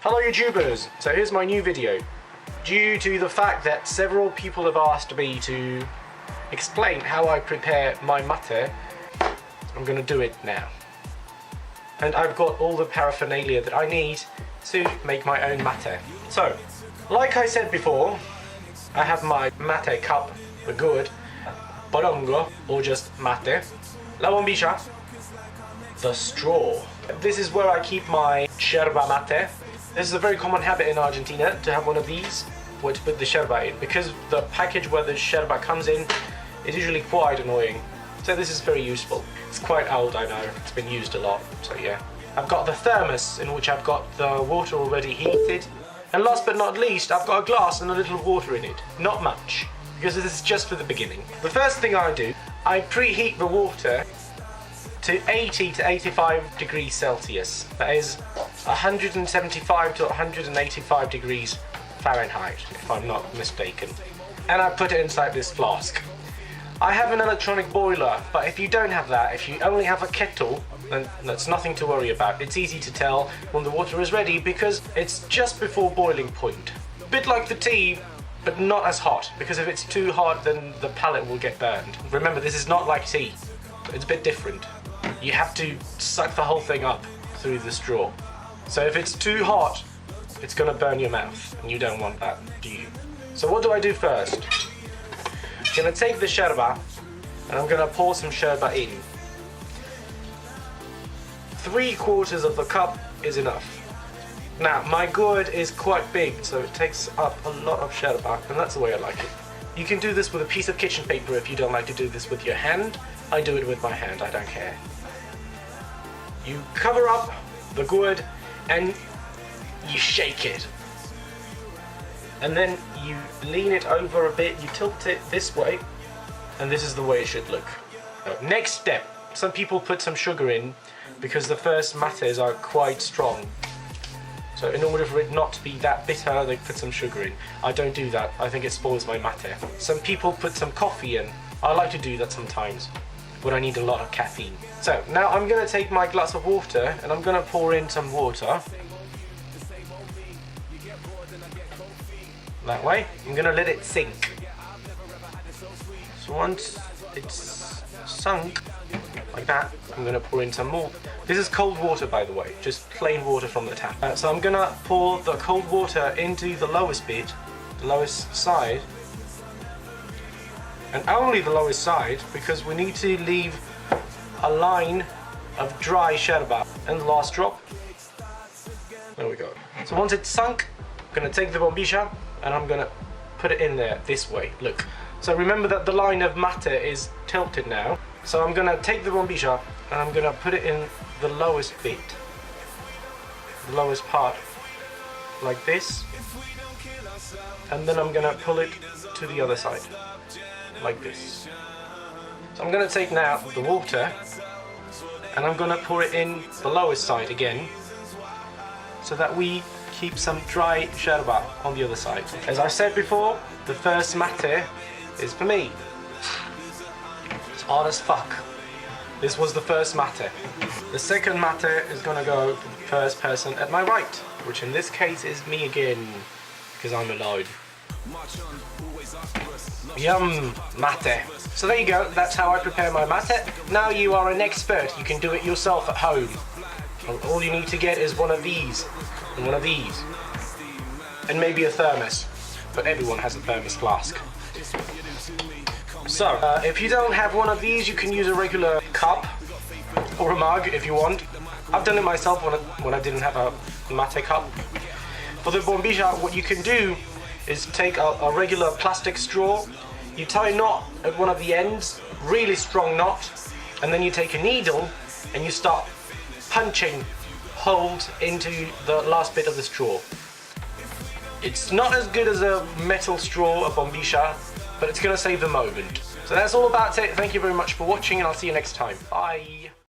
Hello YouTubers, so here's my new video. Due to the fact that several people have asked me to explain how I prepare my mate, I'm gonna do it now. And I've got all the paraphernalia that I need to make my own mate. So, like I said before, I have my mate cup, the gourd, borongo, or just mate, la bombilla, the straw. This is where I keep my yerba mate. This is a very common habit in Argentina to have one of these, where to put the yerba in, because the package where the yerba comes in is usually quite annoying. So this is very useful. It's quite old, I know, it's been used a lot, so yeah. I've got the thermos in which I've got the water already heated. And last but not least, I've got a glass and a little water in it. Not much, because this is just for the beginning. The first thing I do, I preheat the water to 80 to 85 degrees Celsius. That is 175 to 185 degrees Fahrenheit, if I'm not mistaken. And I put it inside this flask. I have an electronic boiler, but if you don't have that, if you only have a kettle, then that's nothing to worry about. It's easy to tell when the water is ready because it's just before boiling point. A bit like the tea, but not as hot, because if it's too hot then the palate will get burned. Remember, this is not like tea. It's a bit different. You have to suck the whole thing up through the straw. So if it's too hot, it's gonna burn your mouth, and you don't want that, do you? So what do I do first? I'm gonna take the yerba, and I'm gonna pour some yerba in. 3/4 of the cup is enough. Now, my gourd is quite big, so it takes up a lot of yerba, and that's the way I like it. You can do this with a piece of kitchen paper if you don't like to do this with your hand. I do it with my hand, I don't care. You cover up the gourd and you shake it. And then you lean it over a bit, you tilt it this way, and this is the way it should look. Next step, some people put some sugar in because the first mates are quite strong. So in order for it not to be that bitter, they put some sugar in. I don't do that, I think it spoils my mate. Some people put some coffee in. I like to do that sometimes, but I need a lot of caffeine. So now I'm gonna take my glass of water and I'm gonna pour in some water. That way. I'm gonna let it sink. So once it's sunk, like that, I'm gonna pour in some more. This is cold water, by the way, just plain water from the tap. So I'm gonna pour the cold water into the lowest bit, the lowest side, and only the lowest side, because we need to leave a line of dry yerba. And the last drop. There we go. So once it's sunk, I'm gonna take the bombilla and I'm gonna put it in there this way. Look. So remember that the line of mate is tilted now. So I'm gonna take the bombilla and I'm gonna put it in the lowest bit, the lowest part, like this. And then I'm gonna pull it to the other side, like this. So I'm gonna take now the water and I'm gonna pour it in the lowest side again, so that we keep some dry yerba on the other side. As I said before, the first mate is for me. It's hard as fuck. This was the first mate. The second mate is gonna go to the first person at my right, which in this case is me again, because I'm alone. Yum, mate. So there you go, that's how I prepare my mate. Now you are an expert, you can do it yourself at home. All you need to get is one of these, and one of these, and maybe a thermos, but everyone has a thermos flask. So, if you don't have one of these, you can use a regular cup, or a mug if you want. I've done it myself when I didn't have a mate cup. For the bombilla, what you can do is take a regular plastic straw, you tie a knot at one of the ends, really strong knot, and then you take a needle and you start punching holes into the last bit of the straw. It's not as good as a metal straw, a bombilla, but it's gonna save the moment. So that's all about it. Thank you very much for watching and I'll see you next time. Bye.